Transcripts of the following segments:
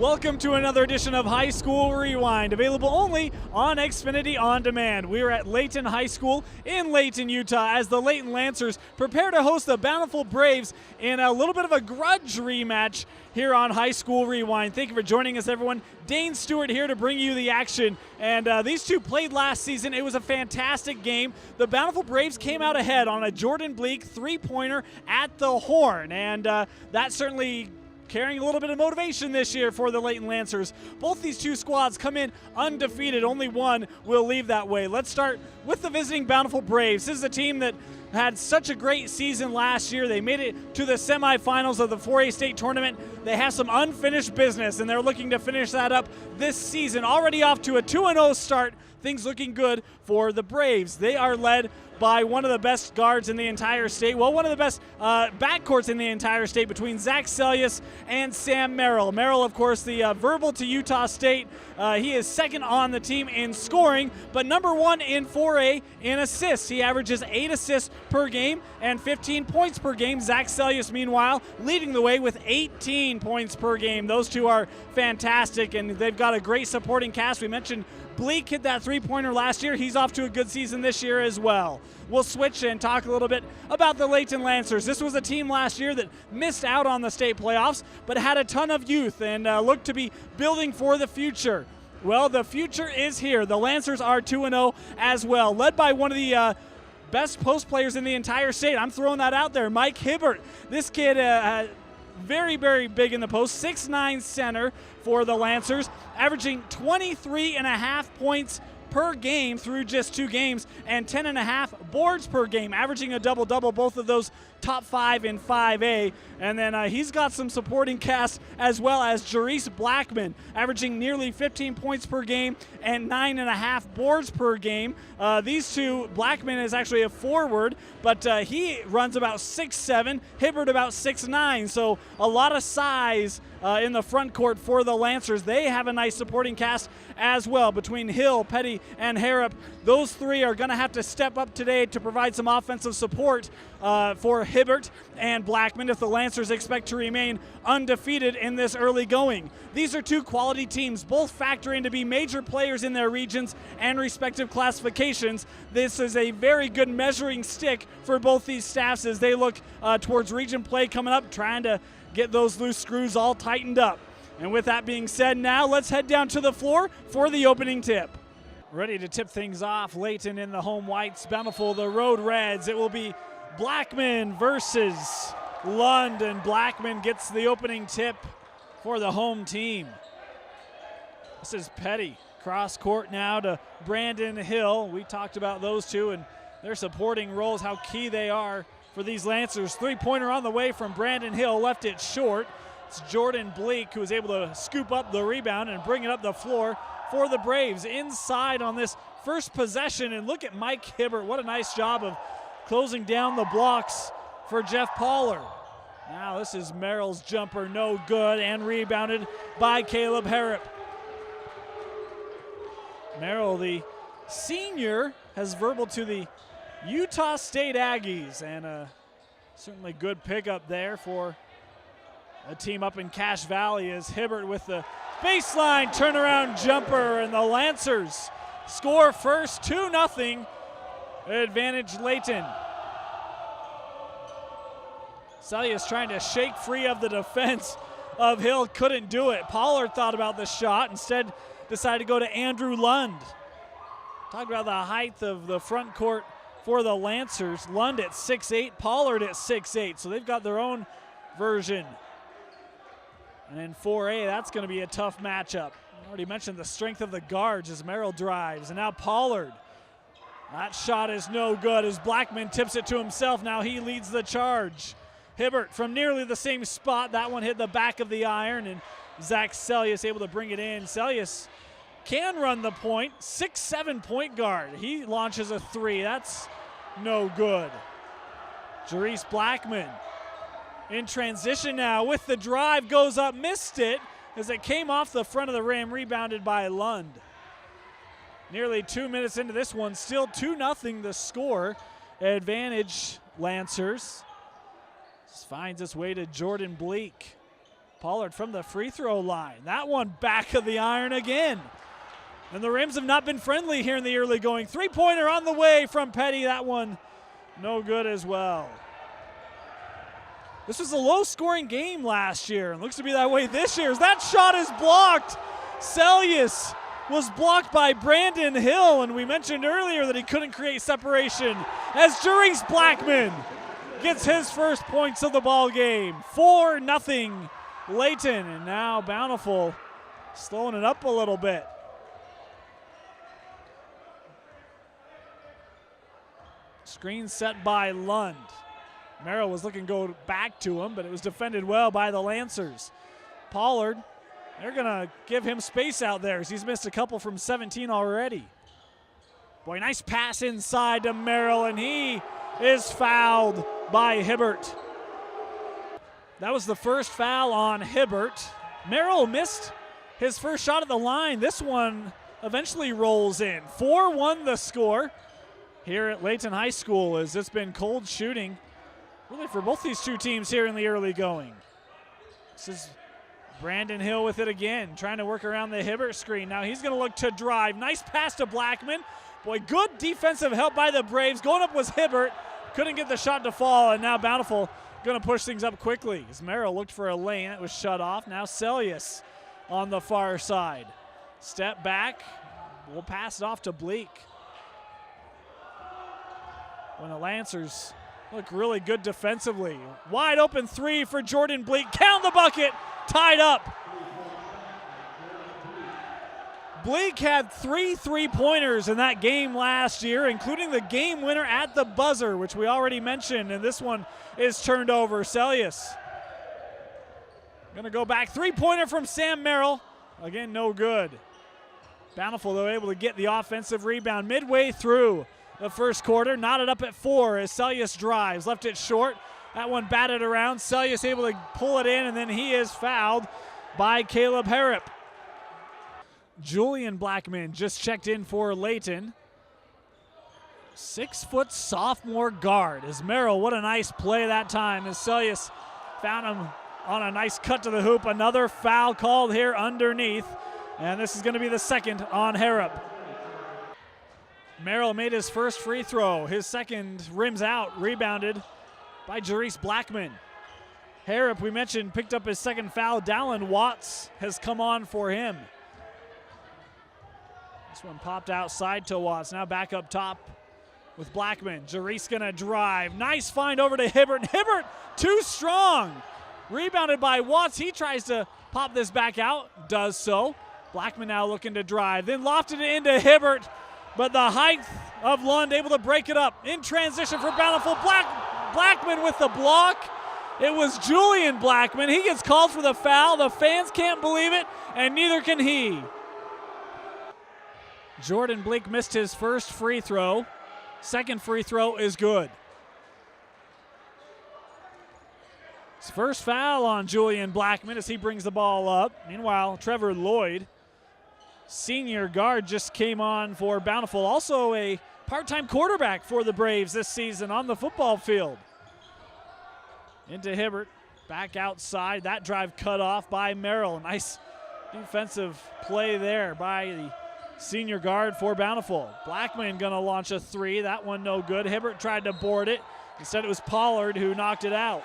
Welcome to another edition of High School Rewind, available only on Xfinity On Demand. We are at Layton High School in Layton, Utah, as the Layton Lancers prepare to host the Bountiful Braves in a little bit of a grudge rematch here on High School Rewind. Thank you for joining us, everyone. Dane Stewart here to bring you the action. And these two played last season. It was a fantastic game. The Bountiful Braves came out ahead on a Jordan Bleak three-pointer at the horn. And that certainly carrying a little bit of motivation this year for the Layton Lancers. Both these two squads come in undefeated. Only one will leave that way. Let's start with the visiting Bountiful Braves. This is a team that had such a great season last year. They made it to the semifinals of the 4A state tournament. They have some unfinished business, and they're looking to finish that up this season. Already off to a 2-0 start. Things looking good for the Braves. They are led by one of the best guards in the entire state. Well, one of the best backcourts in the entire state between Zach Celius and Sam Merrill. Merrill, of course, the verbal to Utah State. He is second on the team in scoring, but number one in 4A in assists. He averages 8 assists per game and 15 points per game. Zach Celius, meanwhile, leading the way with 18 points per game. Those two are fantastic, and they've got a great supporting cast. We mentioned Bleak hit that three-pointer last year. He's off to a good season this year as well. We'll switch and talk a little bit about the Layton Lancers. This was a team last year that missed out on the state playoffs, but had a ton of youth and looked to be building for the future. Well, the future is here. The Lancers are 2-0 as well, led by one of the best post players in the entire state. I'm throwing that out there, Mike Hibbert. This kid very, very big in the post, 6'9" center for the Lancers, averaging 23.5 points per game through just 2 games and 10.5 boards per game, averaging a double-double, both of those top 5 in 5A. And then he's got some supporting cast as well as Jerice Blackman, averaging nearly 15 points per game and 9.5 boards per game. These two, Blackman is actually a forward, but he runs about 6'7", Hibbert about 6'9", so a lot of size in the front court for the Lancers. They have a nice supporting cast as well between Hill, Petty, and Harrop. Those three are going to have to step up today to provide some offensive support for Hibbert and Blackman if the Lancers expect to remain undefeated in this early going. These are two quality teams, both factoring to be major players in their regions and respective classifications. This is a very good measuring stick for both these staffs as they look towards region play coming up, trying to get those loose screws all tightened up. And with that being said, now let's head down to the floor for the opening tip. Ready to tip things off, Layton in the home whites, Bountiful the road reds. It will be Blackman versus Lund, and Blackman gets the opening tip for the home team. This is Petty. Cross court now to Brandon Hill. We talked about those two and their supporting roles, how key they are for these Lancers. Three-pointer on the way from Brandon Hill, left it short. It's Jordan Bleak who was able to scoop up the rebound and bring it up the floor for the Braves. Inside on this first possession, and look at Mike Hibbert. What a nice job of closing down the blocks for Jeff Pollard. Now this is Merrill's jumper, no good, and rebounded by Caleb Harrop. Merrill, the senior, has verbal to the Utah State Aggies, and certainly good pickup there for a team up in Cache Valley as Hibbert with the baseline turnaround jumper, and the Lancers score first, 2-0, advantage Layton. Celius trying to shake free of the defense of Hill, couldn't do it. Pollard thought about the shot, instead decided to go to Andrew Lund. Talk about the height of the front court for the Lancers. Lund at 6'8", Pollard at 6'8", so they've got their own version. And in 4A, that's going to be a tough matchup. I already mentioned the strength of the guards as Merrill drives, and now Pollard. That shot is no good as Blackman tips it to himself. Now he leads the charge. Hibbert from nearly the same spot. That one hit the back of the iron, and Zach Celius able to bring it in. Celius can run the point. 6'7" point guard. He launches a three. That's no good. Jerice Blackman in transition now with the drive, goes up, missed it as it came off the front of the rim, rebounded by Lund. Nearly 2 minutes into this one, still 2-0 the score. Advantage Lancers. Finds its way to Jordan Bleak. Pollard from the free throw line. That one back of the iron again. And the rims have not been friendly here in the early going. Three-pointer on the way from Petty. That one no good as well. This was a low-scoring game last year, and looks to be that way this year. That shot is blocked. Celius was blocked by Brandon Hill, and we mentioned earlier that he couldn't create separation as Jerice Blackman gets his first points of the ball game. 4-0 Layton, and now Bountiful slowing it up a little bit. Screen set by Lund. Merrill was looking to go back to him, but it was defended well by the Lancers. Pollard, they're going to give him space out there as he's missed a couple from 17 already. Boy, nice pass inside to Merrill, and he is fouled by Hibbert. That was the first foul on Hibbert. Merrill missed his first shot at the line. This one eventually rolls in. 4-1 the score here at Layton High School, as it's been cold shooting really for both these two teams here in the early going. This is Brandon Hill with it again, trying to work around the Hibbert screen. Now he's going to look to drive. Nice pass to Blackman. Boy, good defensive help by the Braves. Going up was Hibbert. Couldn't get the shot to fall, and now Bountiful going to push things up quickly. As Merrill looked for a lane. It was shut off. Now Celius on the far side. Step back. We'll pass it off to Bleak. When the Lancers look really good defensively. Wide open three for Jordan Bleak. Count the bucket. Tied up. Bleak had 3 3-pointers in that game last year, including the game winner at the buzzer, which we already mentioned, and this one is turned over. Celius going to go back. 3-pointer from Sam Merrill. Again, no good. Bountiful, though, able to get the offensive rebound midway through the first quarter. Knotted up at 4 as Celius drives. Left it short. That one batted around. Celius able to pull it in, and then he is fouled by Caleb Harrop. Julian Blackman just checked in for Layton. 6-foot sophomore guard. As Merrill, what a nice play that time as Celius found him on a nice cut to the hoop. Another foul called here underneath, and this is going to be the second on Harrop. Merrill made his first free throw. His second rims out, rebounded by Jerice Blackman. Harrop, we mentioned, picked up his second foul. Dallin Watts has come on for him. This one popped outside to Watts. Now back up top with Blackman. Jerice gonna drive. Nice find over to Hibbert. Hibbert too strong. Rebounded by Watts. He tries to pop this back out. Does so. Blackman now looking to drive. Then lofted it into Hibbert. But the height of Lund able to break it up. In transition for Bountiful. Blackman with the block. It was Julian Blackman. He gets called for the foul. The fans can't believe it, and neither can he. Jordan Bleak missed his first free throw. Second free throw is good. His first foul on Julian Blackman as he brings the ball up. Meanwhile, Trevor Lloyd, senior guard, just came on for Bountiful. Also a part-time quarterback for the Braves this season on the football field. Into Hibbert, back outside. That drive cut off by Merrill. Nice defensive play there by the senior guard for Bountiful. Blackman gonna launch a three. That one no good. Hibbert tried to board it. Instead it was Pollard who knocked it out.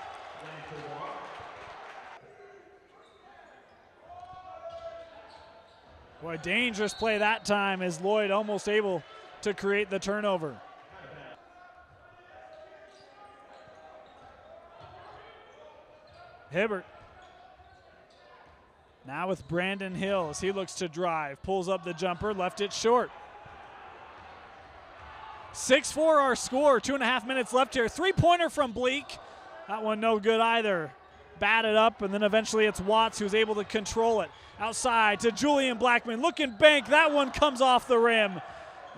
Boy, dangerous play that time as Lloyd almost able to create the turnover. Hibbert now with Brandon Hill as he looks to drive. Pulls up the jumper, left it short. 6-4 our score, 2.5 minutes left here. 3-pointer from Bleak. That one no good either. Batted up, and then eventually it's Watts who's able to control it. Outside to Julian Blackman, looking bank. That one comes off the rim.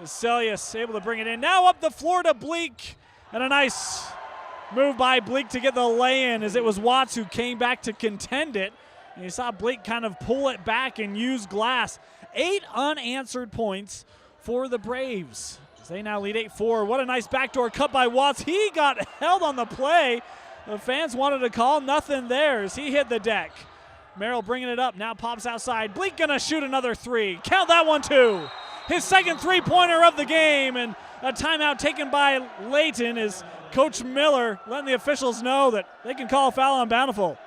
Celius able to bring it in. Now up the floor to Bleak, and a nice move by Bleak to get the lay-in as it was Watts who came back to contend it. And you saw Bleak kind of pull it back and use glass. 8 unanswered points for the Braves. As they now lead 8-4. What a nice backdoor cut by Watts. He got held on the play. The fans wanted to call, nothing there as he hit the deck. Merrill bringing it up, now pops outside. Bleak gonna shoot another three. Count that one too. His second three-pointer of the game, and a timeout taken by Layton as Coach Miller letting the officials know that they can call a foul on Bountiful.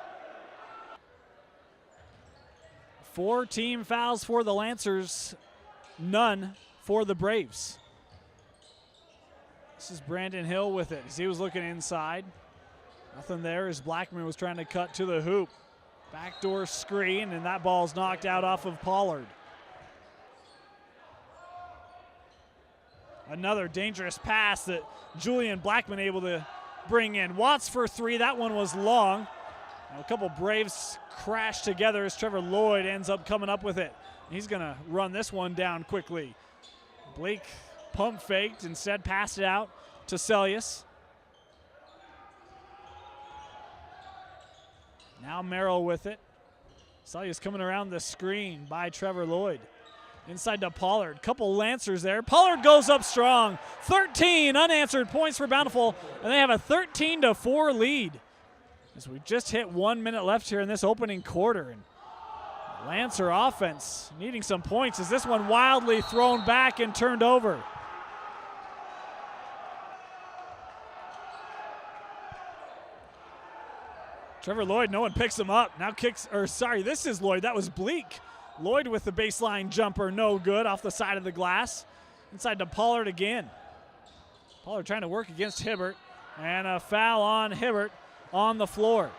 4 team fouls for the Lancers, none for the Braves. This is Brandon Hill with it as he was looking inside. Nothing there as Blackman was trying to cut to the hoop. Backdoor screen, and that ball's knocked out off of Pollard. Another dangerous pass that Julian Blackman able to bring in. Watts for three, that one was long. A couple Braves crash together as Trevor Lloyd ends up coming up with it. He's gonna run this one down quickly. Blake pump faked, instead passed it out to Celius. Now Merrill with it. Celius coming around the screen by Trevor Lloyd. Inside to Pollard. Couple Lancers there. Pollard goes up strong. 13 unanswered points for Bountiful, and they have a 13-4 lead. As we just hit 1 minute left here in this opening quarter. And Lancer offense needing some points as this one wildly thrown back and turned over. Trevor Lloyd, no one picks him up. Now this is Lloyd. That was Bleak. Lloyd with the baseline jumper, no good, off the side of the glass. Inside to Pollard again. Pollard trying to work against Hibbert, and a foul on Hibbert on the floor.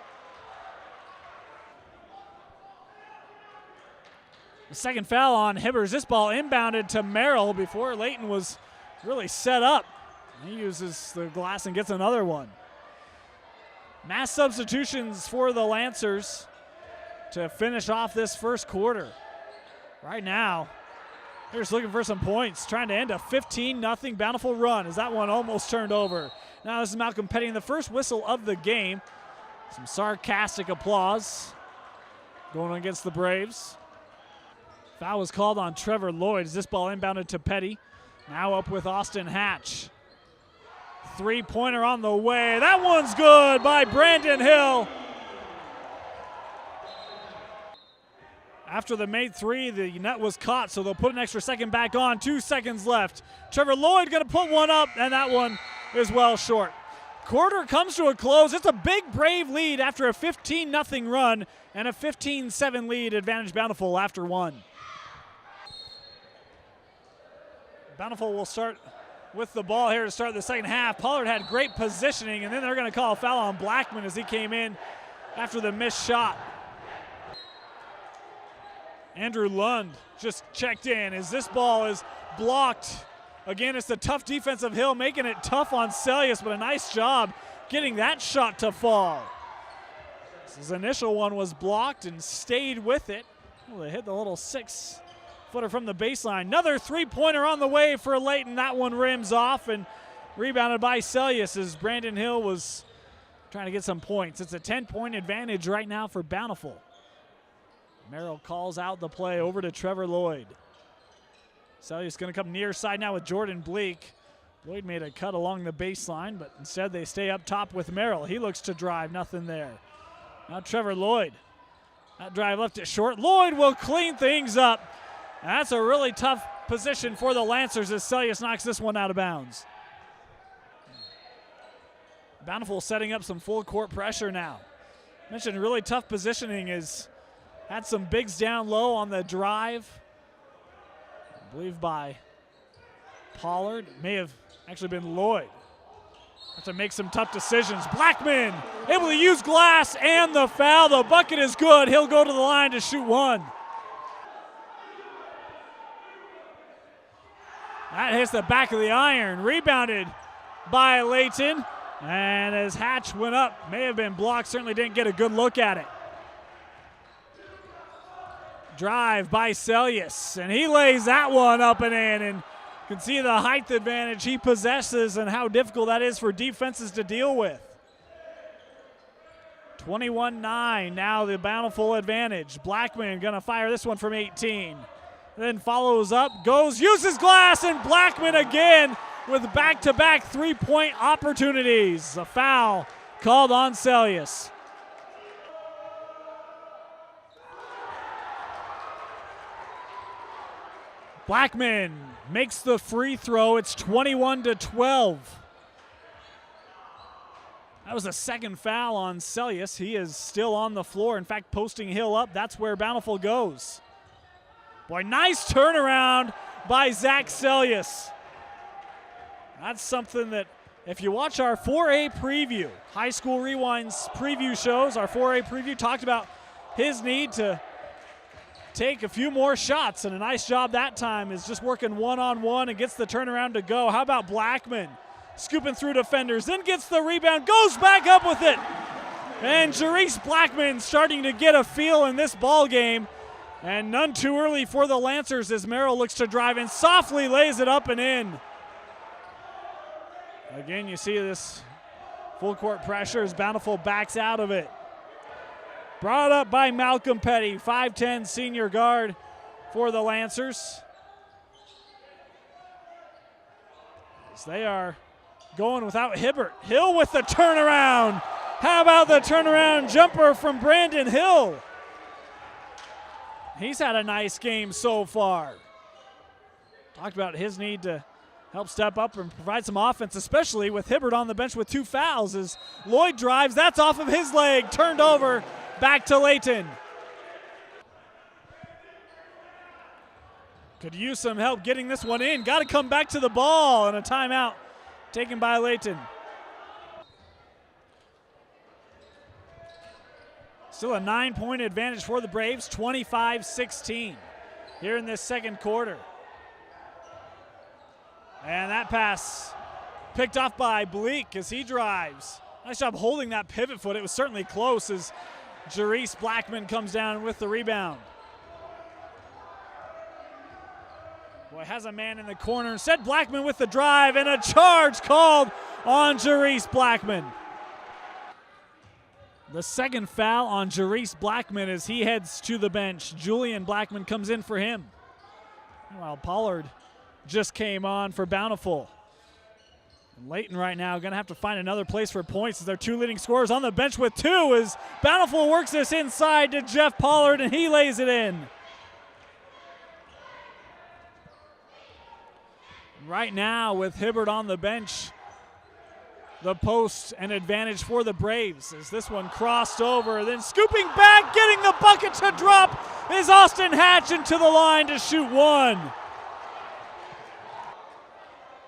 The second foul on Hibbert as this ball inbounded to Merrill before Layton was really set up. He uses the glass and gets another one. Mass substitutions for the Lancers to finish off this first quarter. Right now, they're just looking for some points, trying to end a 15-0 Bountiful run as that one almost turned over. Now this is Malcolm Petty, the first whistle of the game. Some sarcastic applause going against the Braves. Foul was called on Trevor Lloyd as this ball inbounded to Petty. Now up with Austin Hatch. Three-pointer on the way. That one's good by Brandon Hill. After the made three, the net was caught, so they'll put an extra second back on. 2 seconds left. Trevor Lloyd going to put one up, and that one is well short. Quarter comes to a close. It's a big Brave lead after a 15-0 run and a 15-7 lead advantage Bountiful after one. Bountiful will start with the ball here to start the second half. Pollard had great positioning, and then they're going to call a foul on Blackman as he came in after the missed shot. Andrew Lund just checked in as this ball is blocked. Again, it's the tough defense of Hill making it tough on Celius, but a nice job getting that shot to fall. His initial one was blocked and stayed with it. Well, they hit the little 6-footer from the baseline. Another three-pointer on the way for Layton. That one rims off and rebounded by Celius as Brandon Hill was trying to get some points. It's a 10-point advantage right now for Bountiful. Merrill calls out the play over to Trevor Lloyd. Celius going to come near side now with Jordan Bleak. Lloyd made a cut along the baseline, but instead they stay up top with Merrill. He looks to drive, nothing there. Now Trevor Lloyd. That drive left it short. Lloyd will clean things up. That's a really tough position for the Lancers as Celius knocks this one out of bounds. Bountiful setting up some full court pressure now. Mentioned really tough positioning is had some bigs down low on the drive. I believe by Pollard. May have actually been Lloyd. Have to make some tough decisions. Blackman able to use glass and the foul. The bucket is good. He'll go to the line to shoot one. That hits the back of the iron. Rebounded by Layton. And as Hatch went up, may have been blocked. Certainly didn't get a good look at it. Drive by Celius, and he lays that one up and in, and you can see the height advantage he possesses and how difficult that is for defenses to deal with. 21-9, now the Bountiful advantage. Blackman gonna fire this one from 18. Then follows up, uses glass, and Blackman again with back-to-back three-point opportunities. A foul called on Celius. Blackman makes the free throw. It's 21-12. That was a second foul on Celius. He is still on the floor. In fact, posting Hill up. That's where Bountiful goes. Boy, nice turnaround by Zach Celius. That's something that, if you watch our 4A preview, High School Rewind's preview shows, our 4A preview talked about his need to take a few more shots, and a nice job that time is just working one-on-one and gets the turnaround to go. How about Blackman scooping through defenders, then gets the rebound, goes back up with it. And Jerice Blackman starting to get a feel in this ball game, and none too early for the Lancers as Merrill looks to drive and softly lays it up and in. Again, you see this full court pressure as Bountiful backs out of it. Brought up by Malcolm Petty, 5'10" senior guard for the Lancers. As they are going without Hibbert. Hill with the turnaround. How about the turnaround jumper from Brandon Hill? He's had a nice game so far. Talked about his need to help step up and provide some offense, especially with Hibbert on the bench with 2 fouls as Lloyd drives. That's off of his leg, turned over, back to Layton. Could use some help getting this one in. Got to come back to the ball, and a timeout taken by Layton. Still a 9-point advantage for the Braves, 25-16 here in this second quarter. And that pass picked off by Bleak as he drives. Nice job holding that pivot foot. It was certainly close as Jerice Blackman comes down with the rebound. Boy, has a man in the corner. Instead, Blackman with the drive, and a charge called on Jerice Blackman. The second foul on Jerice Blackman as he heads to the bench. Julian Blackman comes in for him. Meanwhile, Pollard just came on for Bountiful. And Layton right now going to have to find another place for points as their 2 leading scorers on the bench with 2 as Bountiful works this inside to Jeff Pollard, and he lays it in. Right now with Hibbert on the bench, the post and advantage for the Braves as this one crossed over, then scooping back, getting the bucket to drop is Austin Hatch into the line to shoot 1.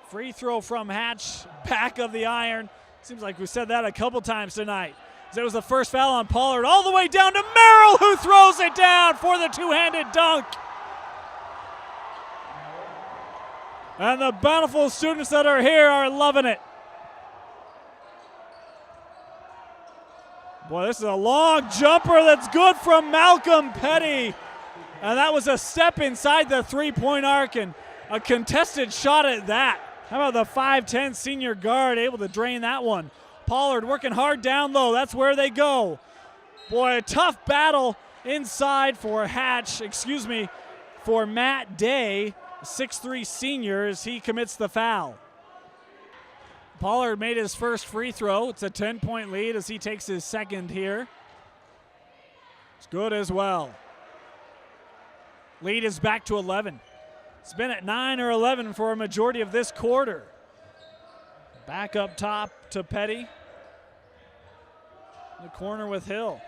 Free throw from Hatch, back of the iron. Seems like we said that a couple times tonight. It was the first foul on Pollard, all the way down to Merrill, who throws it down for the 2-handed dunk. And the Bountiful students that are here are loving it. Boy, this is a long jumper that's good from Malcolm Petty. And that was a step inside the 3-point arc and a contested shot at that. How about the 5'10" senior guard able to drain that one? Pollard working hard down low. That's where they go. Boy, a tough battle inside for for Matt Day, 6'3" senior, as he commits the foul. Pollard made his first free throw. It's a 10-point lead as he takes his second here. It's good as well. Lead is back to 11. It's been at 9 or 11 for a majority of this quarter. Back up top to Petty. In the corner with Hill.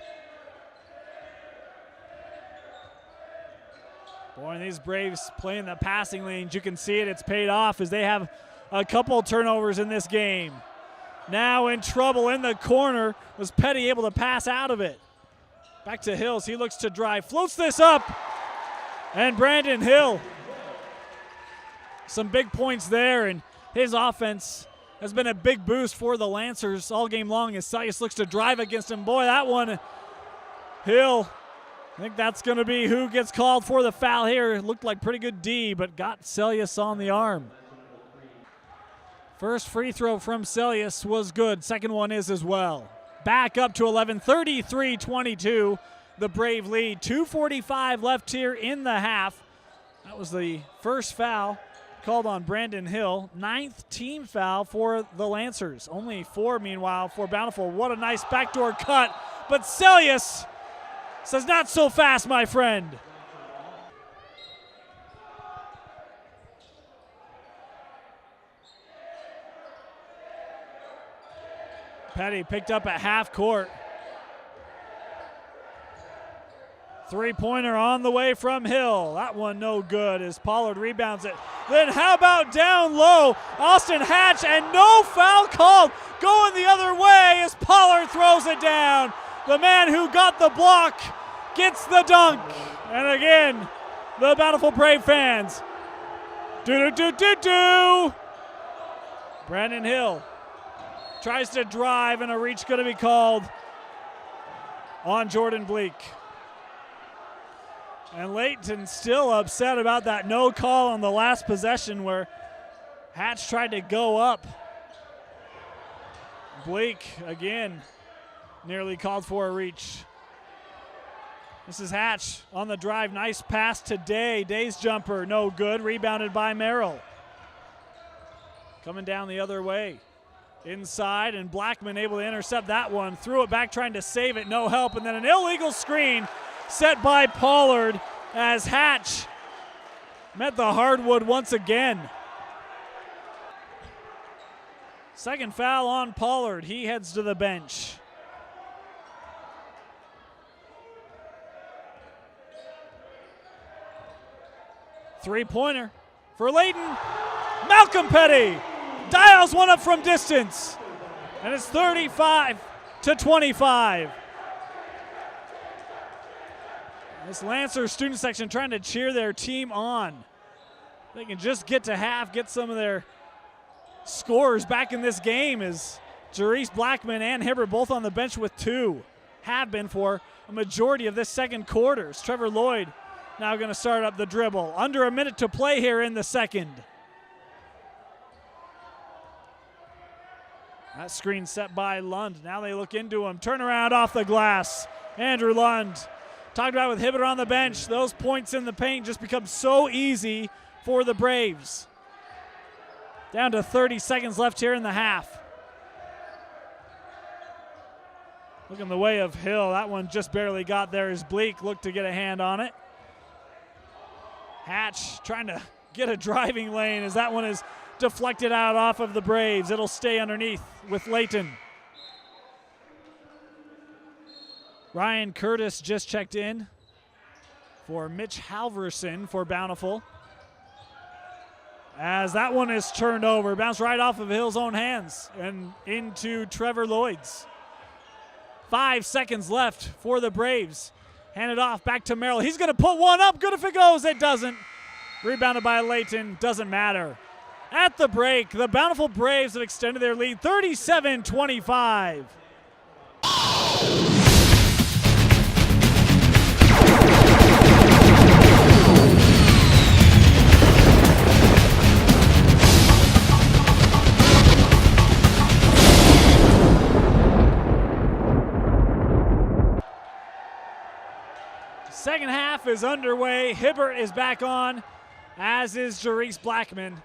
Boy, and these Braves playing the passing lanes. You can see it. It's paid off as they have a couple turnovers in this game. Now in trouble in the corner. Was Petty able to pass out of it? Back to Hills. He looks to drive. Floats this up. And Brandon Hill. Some big points there, and his offense has been a big boost for the Lancers all game long as Celius looks to drive against him. Boy, that one, Hill, I think that's going to be who gets called for the foul here. It looked like pretty good D, but got Celius on the arm. First free throw from Celius was good. Second one is as well. Back up to 11, 33-22, the Brave lead. 2:45 left here in the half. That was the first foul called on Brandon Hill. 9th team foul for the Lancers. Only 4, meanwhile, for Bountiful. What a nice backdoor cut. But Celius says, not so fast, my friend. Petty picked up at half court. Three-pointer on the way from Hill. That one no good as Pollard rebounds it. Then how about down low? Austin Hatch, and no foul called. Going the other way as Pollard throws it down. The man who got the block gets the dunk. And again, the Bountiful Brave fans. Do-do-do-do-do. Brandon Hill tries to drive, and a reach going to be called on Jordan Bleak. And Layton still upset about that no call on the last possession where Hatch tried to go up. Bleak, again, nearly called for a reach. This is Hatch on the drive. Nice pass to Day. Day's jumper, no good. Rebounded by Merrill. Coming down the other way. Inside, and Blackman able to intercept that one. Threw it back, trying to save it. No help. And then an illegal screen set by Pollard as Hatch met the hardwood once again. Second foul on Pollard. He heads to the bench. Three-pointer for Layton. Malcolm Petty dials one up from distance. And it's 35-25. This Lancers student section trying to cheer their team on. They can just get to half, get some of their scores back in this game as Jerice Blackman and Hibbert both on the bench with two. Have been for a majority of this second quarter. Trevor Lloyd now going to start up the dribble. Under a minute to play here in the second. That screen set by Lund. Now they look into him. Turnaround off the glass. Andrew Lund. Talked about with Hibbert on the bench. Those points in the paint just become so easy for the Braves. Down to 30 seconds left here in the half. Looking the way of Hill. That one just barely got there as Bleak looked to get a hand on it. Hatch trying to get a driving lane as that one is deflected out off of the Braves. It'll stay underneath with Layton. Ryan Curtis just checked in for Mitch Halverson for Bountiful. As that one is turned over, bounced right off of Hill's own hands and into Trevor Lloyd's. 5 seconds left for the Braves. Handed off back to Merrill. He's going to put one up. Good if it goes. It doesn't. Rebounded by Layton. Doesn't matter. At the break, the Bountiful Braves have extended their lead 37-25. Second half is underway. Hibbert is back on, as is Jerice Blackman.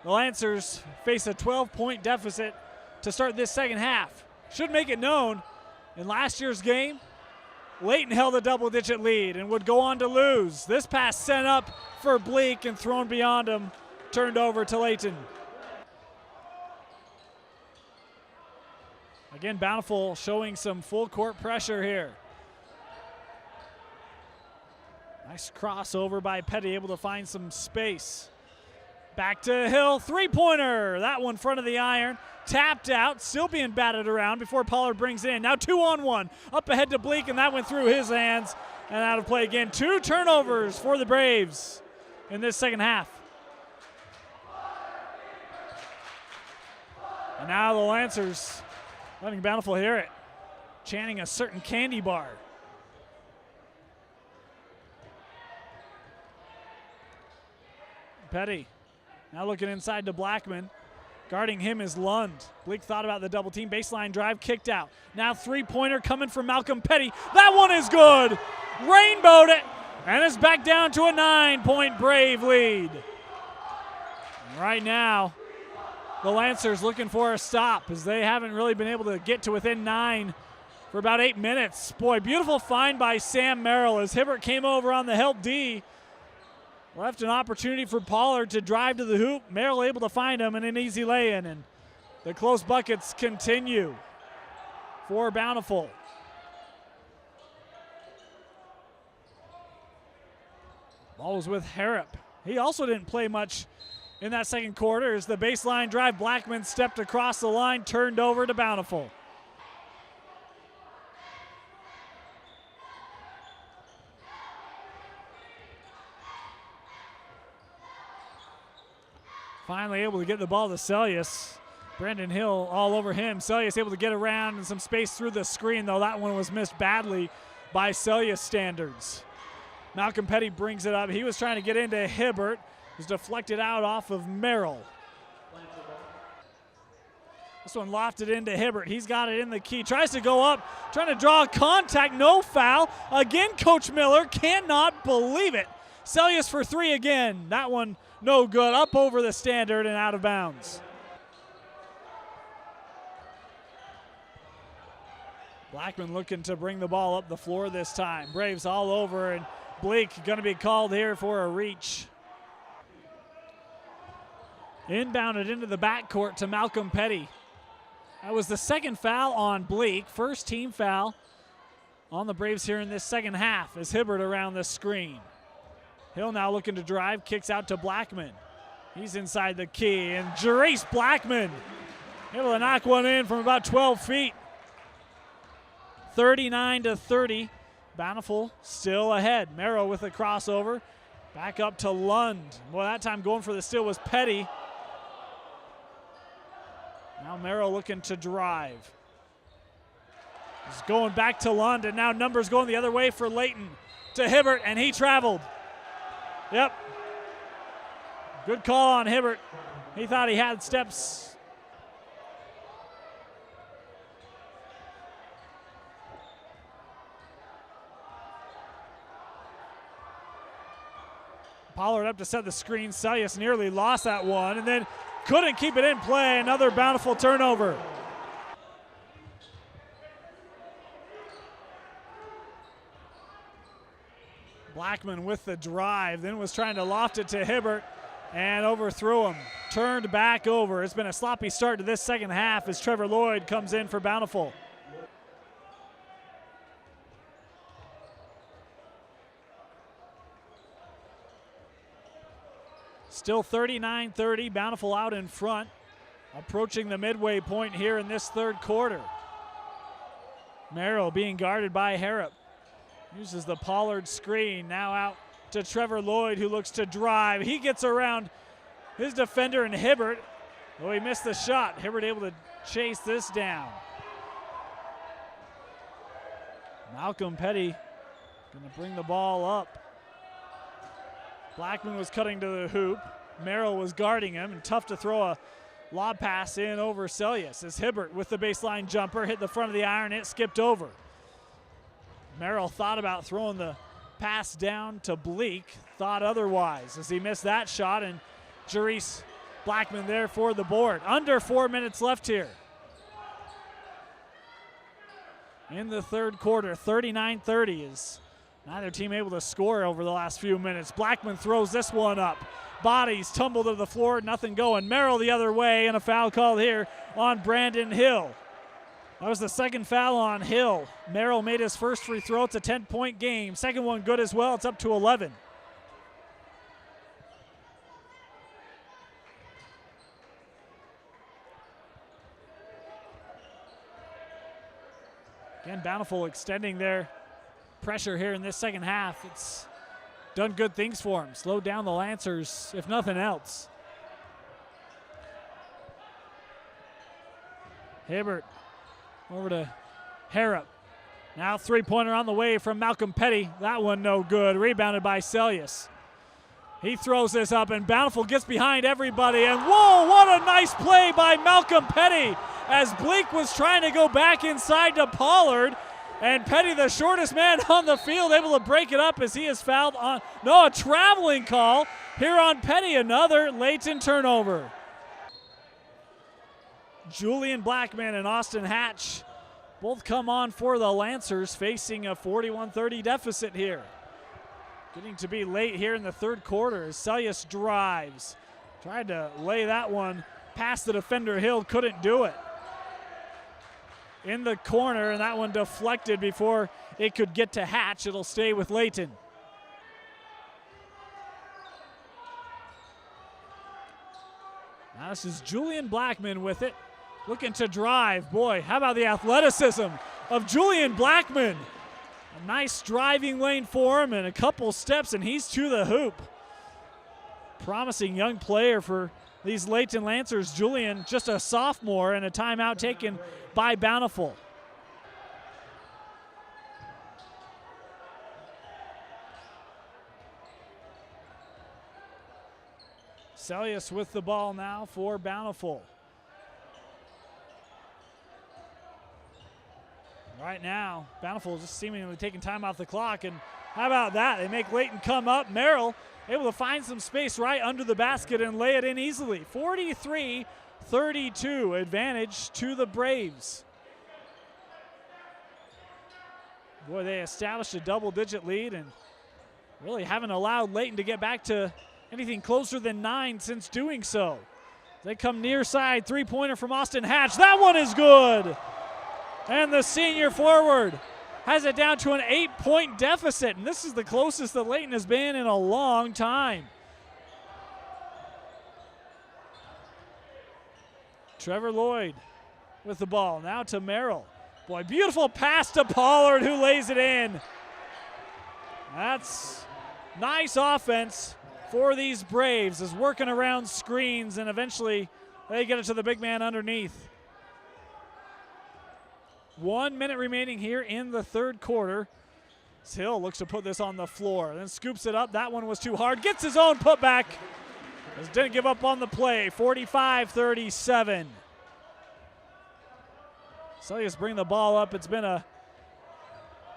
The Lancers face a 12-point deficit to start this second half. Should make it known, in last year's game, Layton held a double-digit lead and would go on to lose. This pass sent up for Bleak and thrown beyond him, turned over to Layton. Again, Bountiful showing some full-court pressure here. Nice crossover by Petty, able to find some space. Back to Hill, three-pointer. That one front of the iron. Tapped out, still being batted around before Pollard brings it in. Now 2-on-1. Up ahead to Bleak, and that went through his hands. And out of play again. 2 turnovers for the Braves in this second half. And now the Lancers letting Bountiful hear it. Chanting a certain candy bar. Petty now looking inside to Blackman. Guarding him is Lund. Bleak thought about the double team. Baseline drive kicked out. Now three-pointer coming from Malcolm Petty. That one is good. Rainbowed it. And it's back down to a 9-point Brave lead. And right now, the Lancers looking for a stop as they haven't really been able to get to within 9 for about 8 minutes. Boy, beautiful find by Sam Merrill as Hibbert came over on the help D. Left an opportunity for Pollard to drive to the hoop. Merrill able to find him and an easy lay-in, and the close buckets continue. for Bountiful. Ball was with Harrop. He also didn't play much in that second quarter as the baseline drive. Blackman stepped across the line, turned over to Bountiful. Finally able to get the ball to Celius. Brandon Hill all over him. Celius able to get around and some space through the screen, though that one was missed badly by Celius standards. Malcolm Petty brings it up. He was trying to get into Hibbert. It was deflected out off of Merrill. This one lofted into Hibbert. He's got it in the key. Tries to go up, trying to draw contact. No foul. Again, Coach Miller cannot believe it. Celius for three again. That one no good. Up over the standard and out of bounds. Blackman looking to bring the ball up the floor this time. Braves all over, and Bleak going to be called here for a reach. Inbounded into the backcourt to Malcolm Petty. That was the second foul on Bleak. First team foul on the Braves here in this second half as Hibbert around the screen. Hill now looking to drive, kicks out to Blackman. He's inside the key, and Jerace Blackman able to knock one in from about 12 feet. 39-30. Bountiful still ahead. Merrill with a crossover. Back up to Lund. Boy, that time going for the steal was Petty. Now Merrill looking to drive. He's going back to Lund, and now numbers going the other way for Layton. To Hibbert, and he traveled. Yep. Good call on Hibbert. He thought he had steps. Pollard up to set the screen. Celius nearly lost that one and then couldn't keep it in play. Another Bountiful turnover. Blackman with the drive, then was trying to loft it to Hibbert and overthrew him. Turned back over. It's been a sloppy start to this second half as Trevor Lloyd comes in for Bountiful. Still 39-30, Bountiful out in front, approaching the midway point here in this third quarter. Merrill being guarded by Harrop. Uses the Pollard screen, now out to Trevor Lloyd, who looks to drive. He gets around his defender and Hibbert. Oh, he missed the shot. Hibbert able to chase this down. Malcolm Petty gonna bring the ball up. Blackman was cutting to the hoop. Merrill was guarding him, and tough to throw a lob pass in over Celius as Hibbert with the baseline jumper hit the front of the iron. It skipped over. Merrill thought about throwing the pass down to Bleak, thought otherwise as he missed that shot, and Jerace Blackman there for the board. Under 4 minutes left here in the third quarter. 39-30 is neither team able to score over the last few minutes. Blackman throws this one up. Bodies tumble to the floor, nothing going. Merrill the other way, and a foul called here on Brandon Hill. That was the second foul on Hill. Merrill made his first free throw. It's a 10-point game. Second one good as well. It's up to 11. Again, Bountiful extending their pressure here in this second half. It's done good things for him. Slowed down the Lancers, if nothing else. Hibbert over to Harrop. Now three-pointer on the way from Malcolm Petty. That one no good. Rebounded by Celius. He throws this up, and Bountiful gets behind everybody. And whoa, what a nice play by Malcolm Petty as Bleak was trying to go back inside to Pollard. And Petty, the shortest man on the field, able to break it up as he is fouled on. No, a traveling call here on Petty. Another Layton turnover. Julian Blackman and Austin Hatch both come on for the Lancers, facing a 41-30 deficit here. Getting to be late here in the third quarter as Celius drives. Tried to lay that one past the defender Hill, couldn't do it. in the corner, and that one deflected before it could get to Hatch. It'll stay with Layton. Now this is Julian Blackman with it, looking to drive. Boy, how about the athleticism of Julian Blackman? A nice driving lane for him and a couple steps, and he's to the hoop. Promising young player for these Layton Lancers. Julian, just a sophomore, and a timeout taken by Bountiful. Celius with the ball now for Bountiful. Right now, Bountiful just seemingly taking time off the clock, and how about that? They make Layton come up. Merrill able to find some space right under the basket and lay it in easily. 43-32, advantage to the Braves. Boy, they established a double-digit lead and really haven't allowed Layton to get back to anything closer than 9 since doing so. They come near side, three-pointer from Austin Hatch. That one is good. And the senior forward has it down to an 8-point deficit, and this is the closest that Layton has been in a long time. Trevor Lloyd with the ball, now to Merrill. Boy, beautiful pass to Pollard, who lays it in. That's nice offense for these Braves, is working around screens, and eventually they get it to the big man underneath. 1 minute remaining here in the third quarter. Hill looks to put this on the floor, then scoops it up. That one was too hard. Gets his own putback. Just didn't give up on the play. 45-37. Celius bring the ball up. It's been a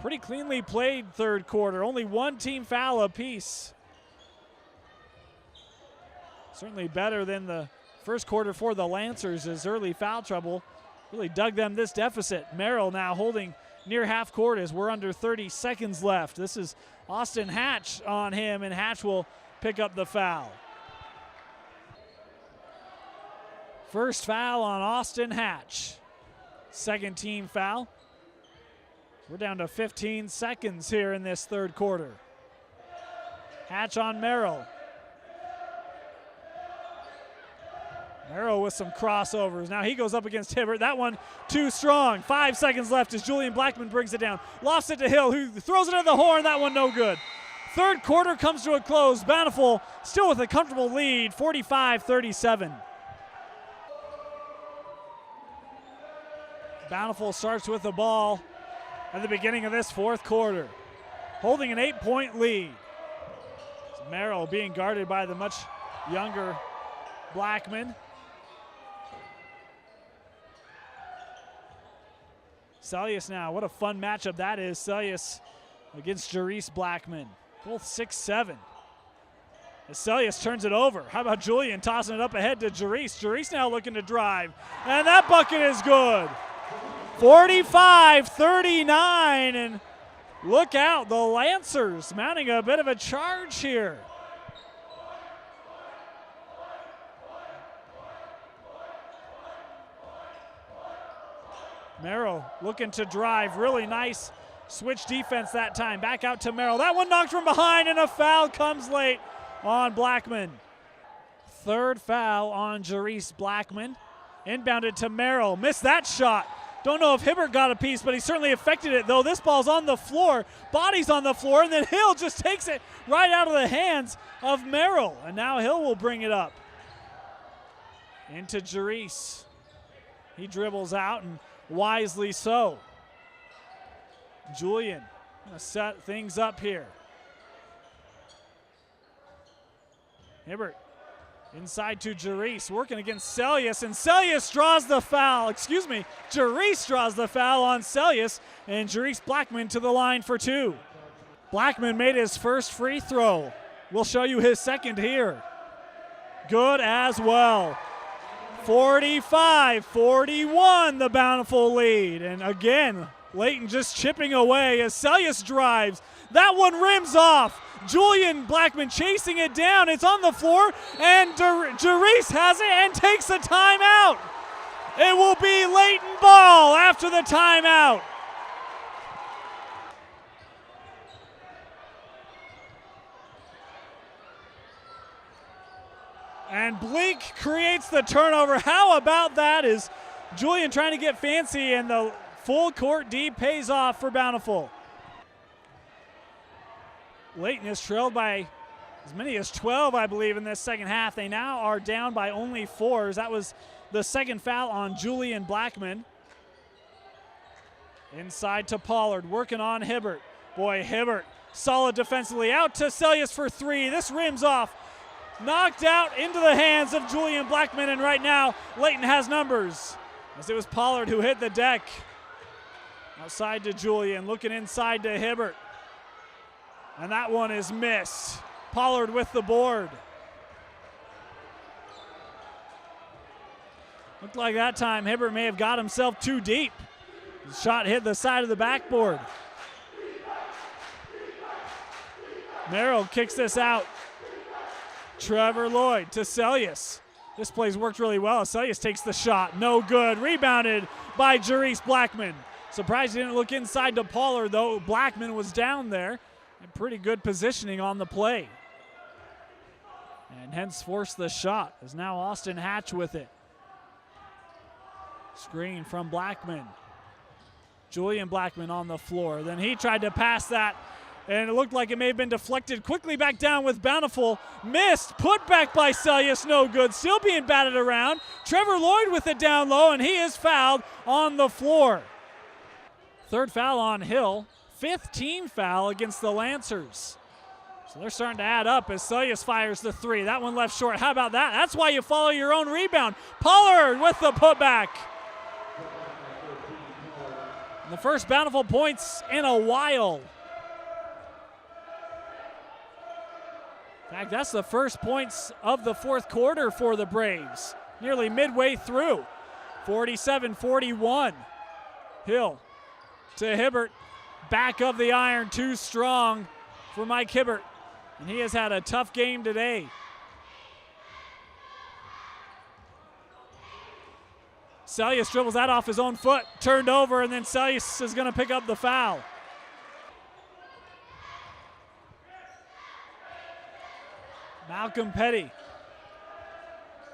pretty cleanly played third quarter. Only one team foul apiece. Certainly better than the first quarter for the Lancers, as early foul trouble really dug them this deficit. Merrill now holding near half court as we're under 30 seconds left. This is Austin Hatch on him, and Hatch will pick up the foul. First foul on Austin Hatch. Second team foul. We're down to 15 seconds here in this third quarter. Hatch on Merrill. Merrill with some crossovers. Now he goes up against Hibbert. That one too strong. 5 seconds left as Julian Blackman brings it down. Lofts it to Hill, who throws it at the horn. That one no good. Third quarter comes to a close. Bountiful still with a comfortable lead, 45-37. Bountiful starts with the ball at the beginning of this fourth quarter, holding an 8-point lead. Merrill being guarded by the much younger Blackman. Celius now, what a fun matchup that is. Celius against Jarice Blackman, both 6'7". As Celius turns it over. How about Julian tossing it up ahead to Jarice? Jarice now looking to drive, and that bucket is good. 45-39, and look out, the Lancers mounting a bit of a charge here. Merrill looking to drive. Really nice switch defense that time. Back out to Merrill. That one knocked from behind, and a foul comes late on Blackman. Third foul on Jarice Blackman. Inbounded to Merrill. Missed that shot. Don't know if Hibbert got a piece, but he certainly affected it, though. This ball's on the floor. Body's on the floor, and then Hill just takes it right out of the hands of Merrill. And now Hill will bring it up. Into Jarice. He dribbles out, and wisely so. Julian gonna set things up here. Hibbert inside to Jarice, working against Celius, and Celius draws the foul. Jarice draws the foul on Celius, and Jarice Blackman to the line for two. Blackman made his first free throw. We'll show you his second here. Good as well. 45-41, the Bountiful lead. And again, Layton just chipping away as Celius drives. That one rims off. Julian Blackman chasing it down. It's on the floor, and Jarice has it and takes a timeout. It will be Layton ball after the timeout. And Bleak creates the turnover. How about that? Is Julian trying to get fancy, and the full court D pays off for Bountiful. Layton is trailed by as many as 12, I believe, in this second half. They now are down by only 4. That was the second foul on Julian Blackman. Inside to Pollard, working on Hibbert. Boy, Hibbert, solid defensively. Out to Celius for 3. This rims off. Knocked out into the hands of Julian Blackman, and right now Layton has numbers, as it was Pollard who hit the deck. Outside to Julian, looking inside to Hibbert. And that one is missed. Pollard with the board. Looked like that time Hibbert may have got himself too deep. The shot hit the side of the backboard. Merrill kicks this out. Trevor Lloyd to Celius. This play's worked really well. Celius takes the shot. No good. Rebounded by Jerice Blackman. Surprised he didn't look inside to Pollard, though. Blackman was down there. And pretty good positioning on the play. And hence forced the shot. Is now Austin Hatch with it. Screen from Blackman. Julian Blackman on the floor. Then he tried to pass that, and it looked like it may have been deflected. Quickly back down with Bountiful. Missed. Put back by Celius. No good. Still being batted around. Trevor Lloyd with it down low, and he is fouled on the floor. Third foul on Hill. 5th team foul against the Lancers. So they're starting to add up as Celius fires the 3. That one left short. How about that? That's why you follow your own rebound. Pollard with the putback. The first Bountiful points in a while. In fact, that's the first points of the fourth quarter for the Braves. Nearly midway through. 47-41. Hill to Hibbert. Back of the iron, too strong for Mike Hibbert. And he has had a tough game today. Celius dribbles that off his own foot, turned over, and then Celius is going to pick up the foul. Malcolm Petty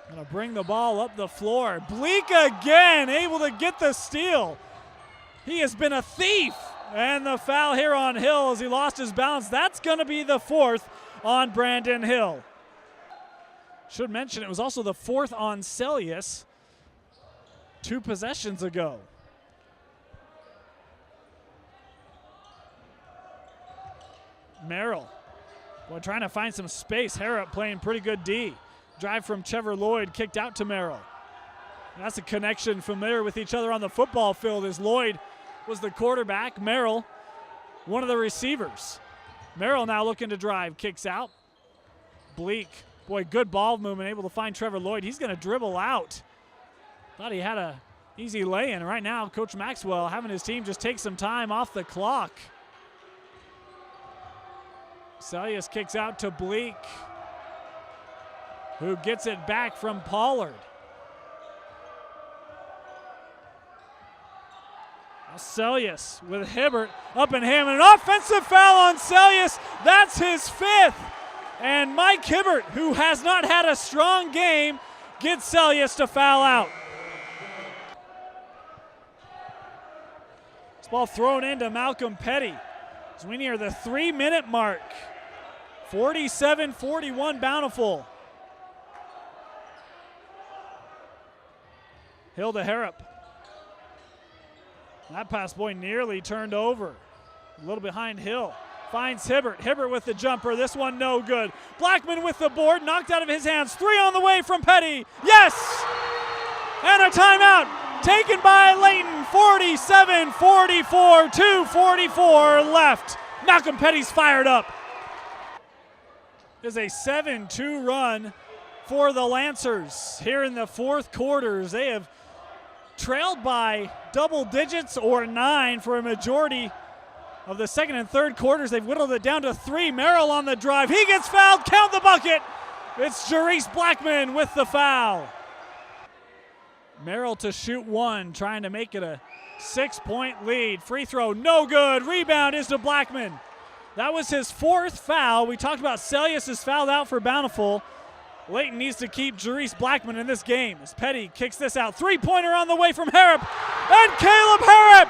going to bring the ball up the floor. Bleak again, able to get the steal. He has been a thief. And the foul here on Hill as he lost his balance. That's going to be the 4th on Brandon Hill. Should mention it was also the 4th on Celius 2 possessions ago. Merrill, well, trying to find some space. Harrop playing pretty good D. Drive from Trevor Lloyd, kicked out to Merrill. That's a connection familiar with each other on the football field as Lloyd was the quarterback. Merrill, one of the receivers. Merrill now looking to drive, kicks out. Bleak, boy, good ball movement, able to find Trevor Lloyd. He's going to dribble out. Thought he had a easy lay-in. Right now, Coach Maxwell having his team just take some time off the clock. Celius kicks out to Bleak, who gets it back from Pollard. Celius with Hibbert up in him, and an offensive foul on Celius. That's his 5th. And Mike Hibbert, who has not had a strong game, gets Celius to foul out. This ball thrown into Malcolm Petty as we near the 3-minute mark. 47-41 Bountiful. Hill to Harrop. That pass, boy, nearly turned over. A little behind Hill. Finds Hibbert. Hibbert with the jumper. This one no good. Blackman with the board. Knocked out of his hands. 3 on the way from Petty. Yes! And a timeout taken by Layton. 47-44. 2:44 left. Malcolm Petty's fired up. There's a 7-2 run for the Lancers here in the fourth quarters. They have trailed by double digits or 9 for a majority of the second and third quarters. They've whittled it down to 3. Merrill on the drive. He gets fouled. Count the bucket. It's Jerice Blackman with the foul. Merrill to shoot one, trying to make it a 6-point lead. Free throw, no good. Rebound is to Blackman. That was his 4th foul. We talked about Celius is fouled out for Bountiful. Layton needs to keep Jerice Blackman in this game as Petty kicks this out. 3-pointer on the way from Harrop. And Caleb Harrop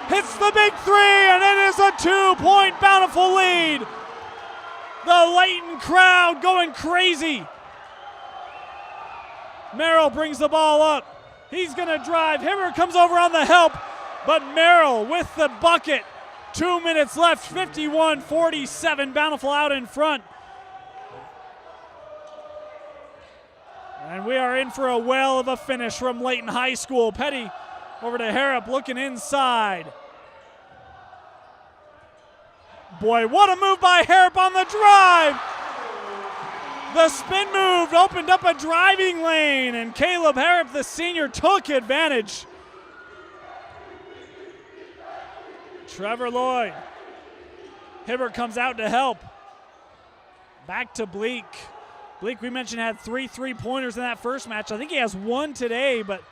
hits the big 3, and it is a 2-point Bountiful lead. The Layton crowd going crazy. Merrill brings the ball up. He's going to drive. Hibbert comes over on the help, but Merrill with the bucket. 2 minutes left, 51-47. Bountiful out in front. And we are in for a whale of a finish from Layton High School. Petty over to Harrop looking inside. Boy, what a move by Harrop on the drive. The spin move opened up a driving lane, and Caleb Harrop, the senior, took advantage. Trevor Lloyd. Hibbert comes out to help. Back to Bleak. Bleak, we mentioned, had 3 3-pointers in that first match. I think he has 1 today, but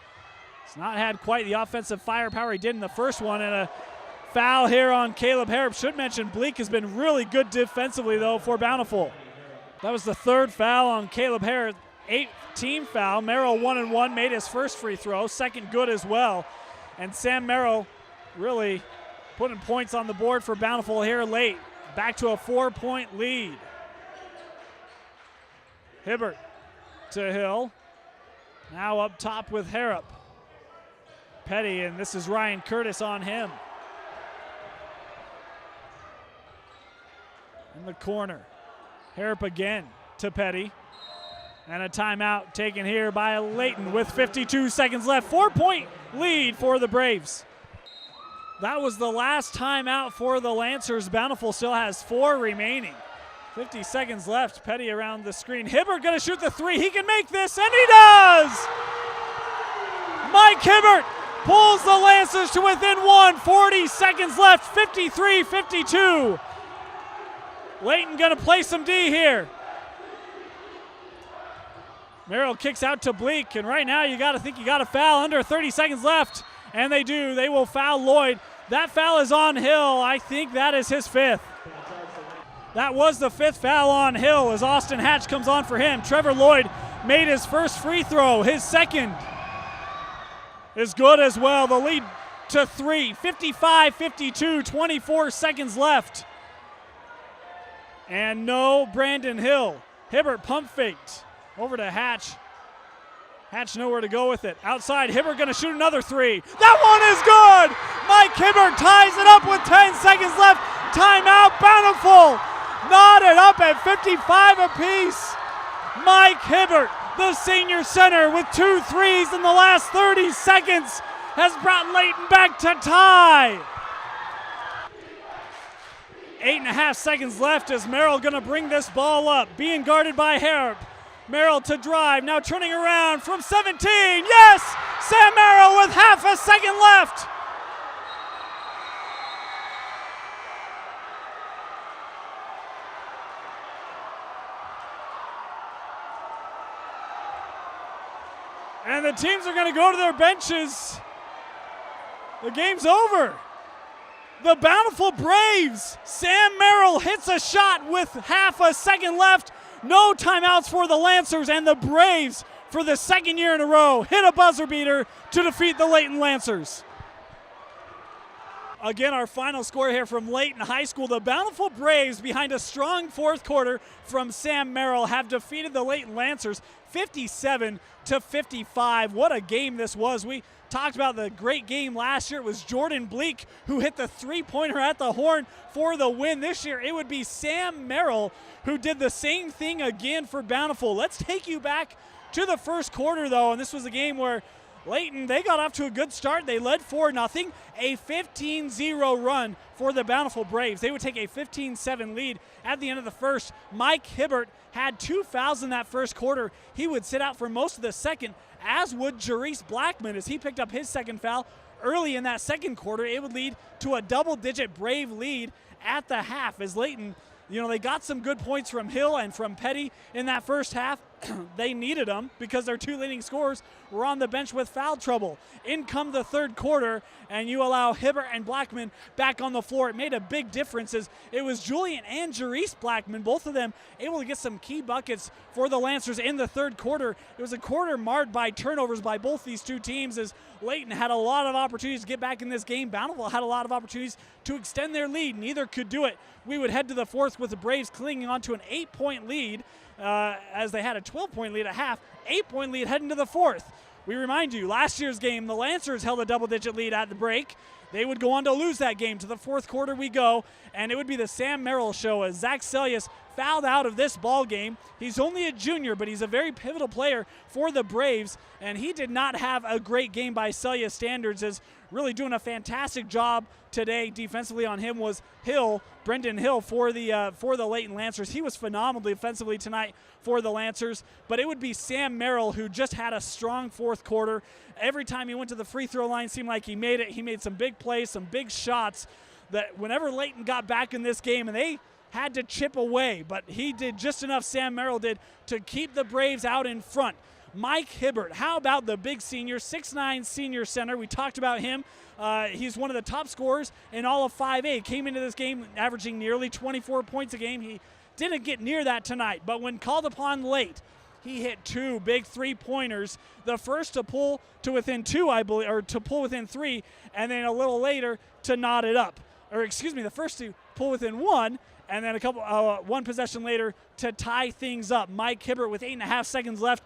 he's not had quite the offensive firepower he did in the first one. And a foul here on Caleb Harrop. Should mention Bleak has been really good defensively, though, for Bountiful. That was the 3rd foul on Caleb Harrop. 8-team foul. Merrill 1-1, made his first free throw. 2nd good as well. And Sam Merrill really putting points on the board for Bountiful here late. Back to a 4-point lead. Hibbert to Hill. Now up top with Harrop. Petty, and this is Ryan Curtis on him. In the corner. Harrop again to Petty. And a timeout taken here by Layton with 52 seconds left. 4-point lead for the Braves. That was the last timeout for the Lancers. Bountiful still has 4 remaining. 50 seconds left. Petty around the screen. Hibbert going to shoot the 3. He can make this, and he does! Mike Hibbert pulls the Lancers to within 1. 40 seconds left. 53-52. Layton going to play some D here. Merrill kicks out to Bleak, and right now you got to think you got a foul. Under 30 seconds left, and they do. They will foul Lloyd. That foul is on Hill. I think that is his 5th. That was the 5th foul on Hill as Austin Hatch comes on for him. Trevor Lloyd made his first free throw. His 2nd is good as well. The lead to 3. 55-52, 24 seconds left. And no Brandon Hill. Hibbert pump faked over to Hatch. Hatch nowhere to go with it. Outside, Hibbert going to shoot another 3. That one is good! Mike Hibbert ties it up with 10 seconds left. Timeout, Bountiful. Knotted up at 55 apiece. Mike Hibbert, the senior center, with 2 threes in the last 30 seconds, has brought Layton back to tie. 8.5 seconds left as Merrill going to bring this ball up, being guarded by Harrop. Merrill to drive, now turning around from 17. Yes! Sam Merrill with half a second left. And the teams are going to go to their benches. The game's over. The Bountiful Braves. Sam Merrill hits a shot with half a second left. No timeouts for the Lancers, and the Braves, for the 2nd year in a row, hit a buzzer beater to defeat the Layton Lancers. Again, our final score here from Layton High School. The Bountiful Braves, behind a strong 4th quarter from Sam Merrill, have defeated the Layton Lancers 57-55. What a game this was. We talked about the great game last year. It was Jordan Bleak who hit the 3-pointer at the horn for the win. This year it would be Sam Merrill who did the same thing again for Bountiful. Let's take you back to the first quarter, though, and this was a game where Layton, they got off to a good start. They led 4-0, a 15-0 run for the Bountiful Braves. They would take a 15-7 lead at the end of the first. Mike Hibbert had 2 fouls in that first quarter. He would sit out for most of the second, as would Jerice Blackman as he picked up his 2nd foul early in that second quarter. It would lead to a double-digit Brave lead at the half as Layton, they got some good points from Hill and from Petty in that first half. they needed them because their two leading scorers were on the bench with foul trouble. In come the third quarter, and you allow Hibbert and Blackman back on the floor. It made a big difference as it was Julian and Jerice Blackman, both of them able to get some key buckets for the Lancers in the third quarter. It was a quarter marred by turnovers by both these two teams as Layton had a lot of opportunities to get back in this game. Bountiful had a lot of opportunities to extend their lead. Neither could do it. We would head to the fourth with the Braves clinging on to an 8-point lead as they had a 12-point lead at half. 8-point lead heading to the fourth. We remind you, last year's game, the Lancers held a double-digit lead at the break. They would go on to lose that game. To the fourth quarter we go, and it would be the Sam Merrill show as Zach Sellius fouled out of this ball game. He's only a junior, but he's a very pivotal player for the Braves, and he did not have a great game by Sellius standards, as really doing a fantastic job today defensively on him was Brendan Hill for the Layton Lancers. He was phenomenal defensively tonight for the Lancers, but it would be Sam Merrill who just had a strong fourth quarter. Every time he went to the free throw line, seemed like he made it. He made some big plays, some big shots that whenever Layton got back in this game, and they had to chip away, but he did just enough, Sam Merrill did, to keep the Braves out in front. Mike Hibbert, how about the big senior, 6'9" senior center? We talked about him. He's one of the top scorers in all of 5A. Came into this game averaging nearly 24 points a game. He didn't get near that tonight, but when called upon late, he hit two big three-pointers. The first to pull to within two, I believe, or to pull within three, and then a little later to knot it up. Or excuse me, the first to pull within one, and then one possession later to tie things up. Mike Hibbert with 8.5 seconds left,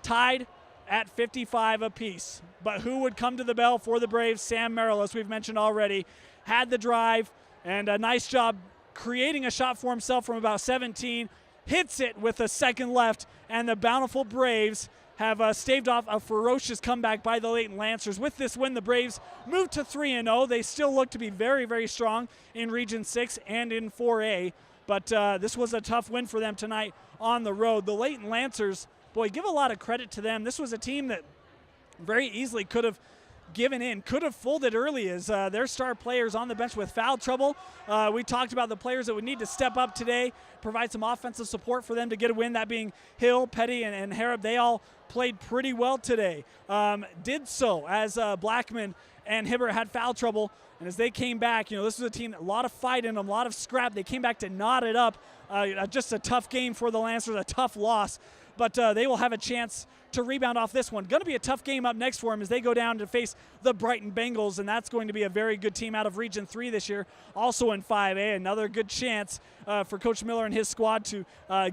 tied at 55 apiece. But who would come to the bell for the Braves? Sam Merrill, as we've mentioned already, had the drive and a nice job creating a shot for himself from about 17, hits it with a second left, and the Bountiful Braves have staved off a ferocious comeback by the Layton Lancers. With this win, the Braves move to 3-0. They still look to be very, very strong in Region 6 and in 4A, but this was a tough win for them tonight on the road. The Layton Lancers, boy, give a lot of credit to them. This was a team that very easily could have given in, could have folded early as their star players on the bench with foul trouble. We talked about the players that would need to step up today, provide some offensive support for them to get a win, that being Hill, Petty, and Harrop. They all played pretty well today. Did so as Blackman and Hibbert had foul trouble, and as they came back, this was a team that a lot of fight in them, a lot of scrap. They came back to knot it up. Just a tough game for the Lancers, a tough loss. But they will have a chance to rebound off this one. Going to be a tough game up next for them as they go down to face the Brighton Bengals, and that's going to be a very good team out of Region 3 this year, also in 5A. Another good chance for Coach Miller and his squad to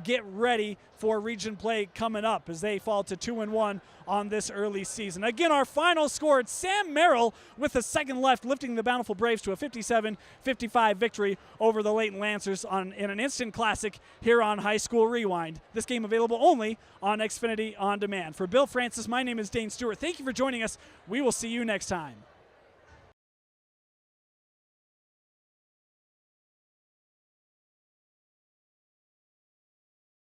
get ready for region play coming up as they fall to 2-1 on this early season. Again, our final score, it's Sam Merrill with a second left, lifting the Bountiful Braves to a 57-55 victory over the Layton Lancers in an instant classic here on High School Rewind. This game available only on Xfinity On Demand. For Bill Francis, my name is Dane Stewart. Thank you for joining us. We will see you next time.